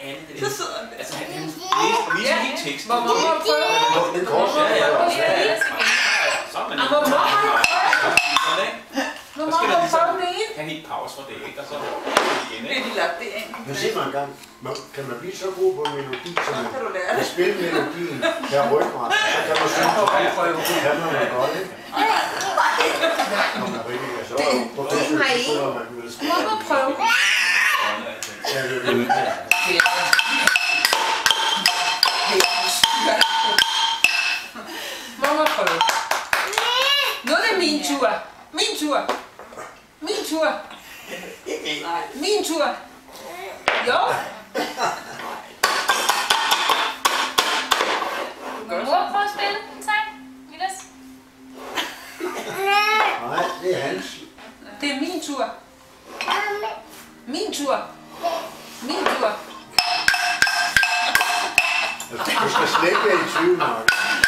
andet. Så sidder han der. Altså, han viser helt teksten. Hvor må man prøve? Det går så. Så er man Hvor må man prøve? Så skal der ligesom have helt pause fra det, ikke? Og så igen, Bliver ikke? de lagt det ind? Men sig mig en gang, kan man blive så god på en melodi, som Kan du lære man det? spille melodien per rygret, så kan man synge på rygret, det kan man godt, ikke? Når man rigtig er så på forsøg, så man vil spille. Må man prøve? Ja, det er det. Må man prøve? Nu er det min tur. Min tur. Min tur. Min tur. Jo. Mor, prøv at spille en sang. Vilas. Nej, det er hans. Det er min tur. Min tur. Min tur. Du skal slet ikke være i tvivl, Mark.